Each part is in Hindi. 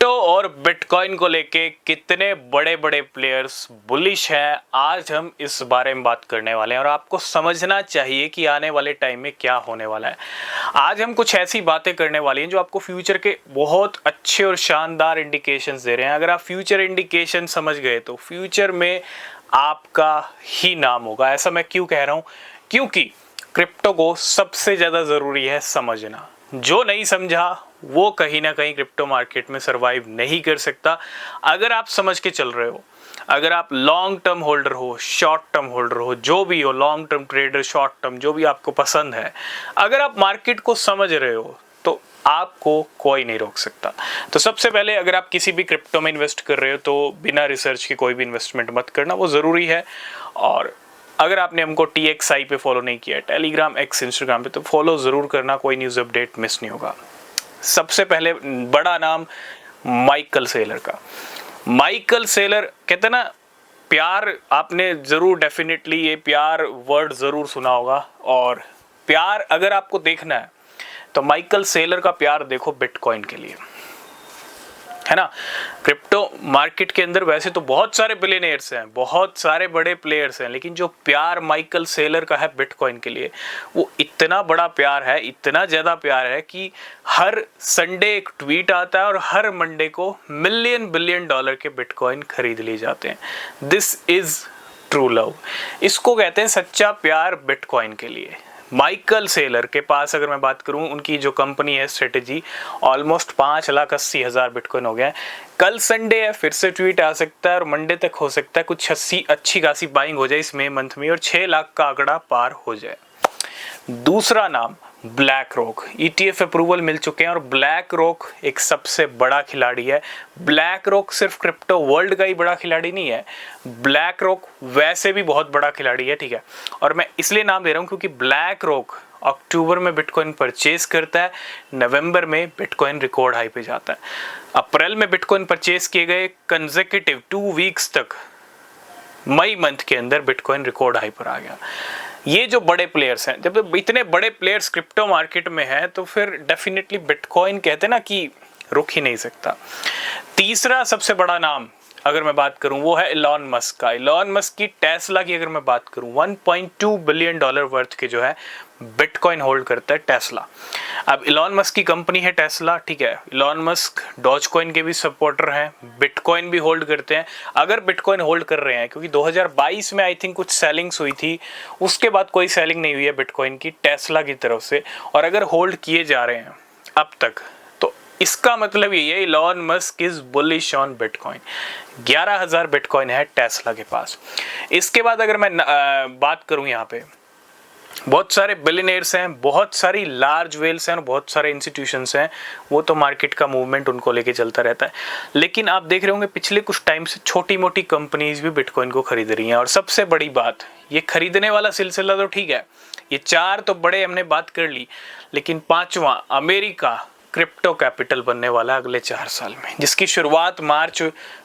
क्रिप्टो और बिटकॉइन को लेके कितने बड़े बड़े प्लेयर्स बुलिश हैं, आज हम इस बारे में बात करने वाले हैं और आपको समझना चाहिए कि आने वाले टाइम में क्या होने वाला है। आज हम कुछ ऐसी बातें करने वाली हैं जो आपको फ्यूचर के बहुत अच्छे और शानदार इंडिकेशंस दे रहे हैं। अगर आप फ्यूचर इंडिकेशन समझ गए तो फ्यूचर में आपका ही नाम होगा। ऐसा मैं क्यों कह रहा हूँ? क्योंकि क्रिप्टो को सबसे ज़्यादा ज़रूरी है समझना। जो नहीं समझा वो कहीं ना कहीं क्रिप्टो मार्केट में सरवाइव नहीं कर सकता। अगर आप समझ के चल रहे हो, अगर आप लॉन्ग टर्म होल्डर हो, शॉर्ट टर्म होल्डर हो, जो भी हो, long term trader, short term, जो भी आपको पसंद है, अगर आप मार्केट को समझ रहे हो तो आपको कोई नहीं रोक सकता। तो सबसे पहले अगर आप किसी भी क्रिप्टो में इन्वेस्ट कर रहे हो तो बिना रिसर्च के कोई भी इन्वेस्टमेंट मत करना, वो ज़रूरी है। और अगर आपने हमको TXI पे फॉलो नहीं किया है, टेलीग्राम, एक्स, इंस्टाग्राम पे, तो फॉलो ज़रूर करना, कोई न्यूज़ अपडेट मिस नहीं होगा। सबसे पहले बड़ा नाम माइकल सेलर का। माइकल सेलर कहते हैं ना, प्यार आपने ज़रूर डेफिनेटली ये प्यार वर्ड ज़रूर सुना होगा। और प्यार अगर आपको देखना है तो माइकल सेलर का प्यार देखो बिटकॉइन के लिए, है ना। क्रिप्टो मार्केट के अंदर वैसे तो बहुत सारे बिलियनियर्स हैं, बहुत सारे बड़े प्लेयर्स हैं, लेकिन जो प्यार माइकल सेलर का है बिटकॉइन के लिए, वो इतना बड़ा प्यार है, इतना ज़्यादा प्यार है कि हर संडे एक ट्वीट आता है और हर मंडे को मिलियन बिलियन डॉलर के बिटकॉइन खरीद लिए जाते हैं। This is true love. इसको कहते हैं सच्चा प्यार बिटकॉइन के लिए। माइकल सेलर के पास अगर मैं बात करूं, उनकी जो कंपनी है स्ट्रेटेजी, ऑलमोस्ट 5,80,000 बिटकॉइन हो गया है। कल संडे है, फिर से ट्वीट आ सकता है और मंडे तक हो सकता है कुछ अच्छी खासी बाइंग हो जाए इस मई मंथ में और 6 लाख का आंकड़ा पार हो जाए। दूसरा नाम ब्लैक रॉक। ETF अप्रूवल मिल चुके हैं और ब्लैक रॉक एक सबसे बड़ा खिलाड़ी है। ब्लैक रॉक सिर्फ क्रिप्टो वर्ल्ड का ही बड़ा खिलाड़ी नहीं है, ब्लैक रॉक वैसे भी बहुत बड़ा खिलाड़ी है, ठीक है। और मैं इसलिए नाम दे रहा हूँ क्योंकि ब्लैक रॉक अक्टूबर में बिटकॉइन परचेज करता है, नवंबर में बिटकॉइन रिकॉर्ड हाई पे जाता है। अप्रैल में बिटकॉइन परचेज किए गए कंसेक्यूटिव 2 वीक्स तक, मई मंथ के अंदर बिटकॉइन रिकॉर्ड हाई पर आ गया। ये जो बड़े प्लेयर्स हैं, जब इतने बड़े प्लेयर्स क्रिप्टो मार्केट में हैं तो फिर डेफिनेटली बिटकॉइन कहते हैं ना कि रुक ही नहीं सकता। तीसरा सबसे बड़ा नाम अगर मैं बात करूं वो है इलॉन मस्क का। इलॉन मस्क की टेस्ला की अगर मैं बात करूं, 1.2 बिलियन डॉलर वर्थ के जो है बिटकॉइन होल्ड करता है टेस्ला। अब इलॉन मस्क की कंपनी है टेस्ला, ठीक है। इलॉन मस्क डॉजकॉइन के भी सपोर्टर हैं, बिटकॉइन भी होल्ड करते हैं। अगर बिटकॉइन होल्ड कर रहे हैं, क्योंकि 2022 में आई थिंक कुछ सेलिंग्स हुई थी, उसके बाद कोई सेलिंग नहीं हुई है बिटकॉइन की टेस्ला की तरफ से, और अगर होल्ड किए जा रहे हैं अब तक, तो इसका मतलब ये है Elon Musk is bullish on bitcoin. 11,000 bitcoin है टेस्ला के पास। इसके बाद अगर मैं बात करूं, यहाँ पे बहुत सारे बिलियनियर्स हैं, बहुत सारी लार्ज वेल्स हैं और बहुत सारे इंस्टीट्यूशंस हैं। वो तो मार्केट का मूवमेंट उनको लेके चलता रहता है, लेकिन आप देख रहे होंगे पिछले कुछ टाइम से छोटी मोटी कंपनीज भी बिटकॉइन को खरीद रही हैं। और सबसे बड़ी बात, ये खरीदने वाला सिलसिला तो ठीक है, ये 4 तो बड़े हमने बात कर ली, लेकिन 5वां अमेरिका क्रिप्टो कैपिटल बनने वाला अगले 4 साल में, जिसकी शुरुआत मार्च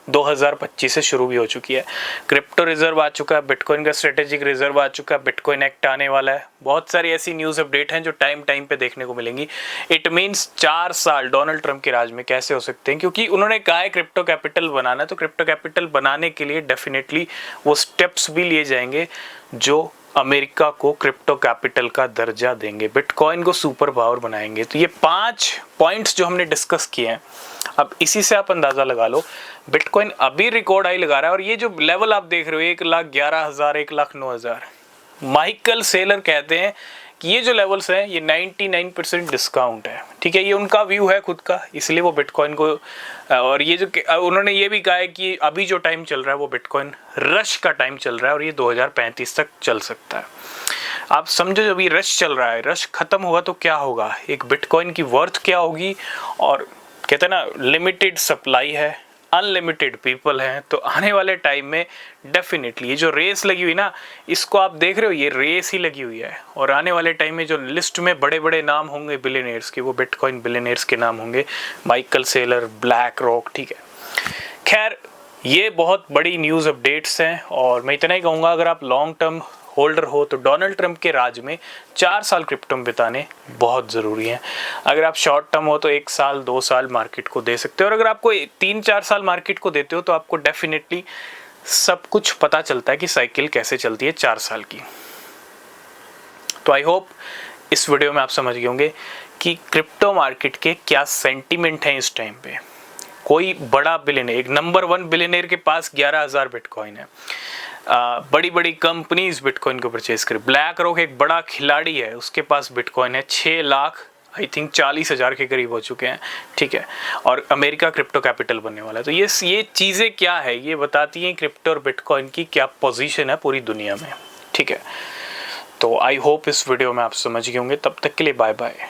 2025 से शुरू भी हो चुकी है। क्रिप्टो रिजर्व आ चुका है, बिटकॉइन का स्ट्रेटेजिक रिजर्व आ चुका है, बिटकॉइन एक्ट आने वाला है। बहुत सारी ऐसी न्यूज़ अपडेट हैं जो टाइम पे देखने को मिलेंगी। इट मीन्स 4 साल डोनाल्ड ट्रंप के राज में कैसे हो सकते हैं, क्योंकि उन्होंने कहा है क्रिप्टो कैपिटल बनाना, तो क्रिप्टो कैपिटल बनाने के लिए डेफिनेटली वो स्टेप्स भी लिए जाएंगे जो अमेरिका को क्रिप्टो कैपिटल का दर्जा देंगे, बिटकॉइन को सुपर पावर बनाएंगे। तो ये 5 पॉइंट्स जो हमने डिस्कस किए हैं, अब इसी से आप अंदाजा लगा लो बिटकॉइन अभी रिकॉर्ड हाई लगा रहा है। और ये जो लेवल आप देख रहे हो 1,11,000, 1,09,000, माइकल सेलर कहते हैं कि ये जो लेवल्स हैं ये 99% डिस्काउंट है, ठीक है। ये उनका व्यू है खुद का, इसलिए वो बिटकॉइन को, और ये जो उन्होंने ये भी कहा है कि अभी जो टाइम चल रहा है वो बिटकॉइन रश का टाइम चल रहा है और ये 2035 तक चल सकता है। आप समझो जब ये रश चल रहा है, रश खत्म होगा तो क्या होगा, एक बिटकॉइन की वर्थ क्या होगी। और कहते हैं ना लिमिटेड सप्लाई है, अनलिमिटेड पीपल हैं, तो आने वाले टाइम में डेफिनेटली ये जो रेस लगी हुई ना, इसको आप देख रहे हो, ये रेस ही लगी हुई है। और आने वाले टाइम में जो लिस्ट में बड़े बड़े नाम होंगे बिलियनियर्स के, वो बिटकॉइन बिलियनियर्स के नाम होंगे, माइकल सेलर, ब्लैक रॉक, ठीक है। खैर, ये बहुत बड़ी न्यूज़ अपडेट्स हैं और मैं इतना ही कहूँगा, अगर आप लॉन्ग टर्म होल्डर हो तो डोनाल्ड ट्रंप के राज में 4 साल क्रिप्टो में बिताने बहुत ज़रूरी हैं। अगर आप शॉर्ट टर्म हो तो 1 साल 2 साल मार्केट को दे सकते हो, और अगर आपको 3-4 साल मार्केट को देते हो तो आपको डेफिनेटली सब कुछ पता चलता है कि साइकिल कैसे चलती है 4 साल की। तो आई होप इस वीडियो में आप समझ गए होंगे कि क्रिप्टो मार्केट के क्या सेंटीमेंट हैं इस टाइम पे। कोई बड़ा बिलियनर, एक नंबर 1 बिलियनर के पास 11,000 बिटकॉइन है। बड़ी बड़ी कंपनीज बिटकॉइन को परचेज करे। ब्लैक रॉक एक बड़ा खिलाड़ी है, उसके पास बिटकॉइन है 6 लाख आई थिंक 40,000 के करीब हो चुके हैं, ठीक है। और अमेरिका क्रिप्टो कैपिटल बनने वाला है। तो ये चीज़ें क्या है, ये बताती हैं क्रिप्टो और बिटकॉइन की क्या पोजीशन है पूरी दुनिया में, ठीक है। तो आई होप इस वीडियो में आप समझ गए होंगे। तब तक के लिए बाय बाय।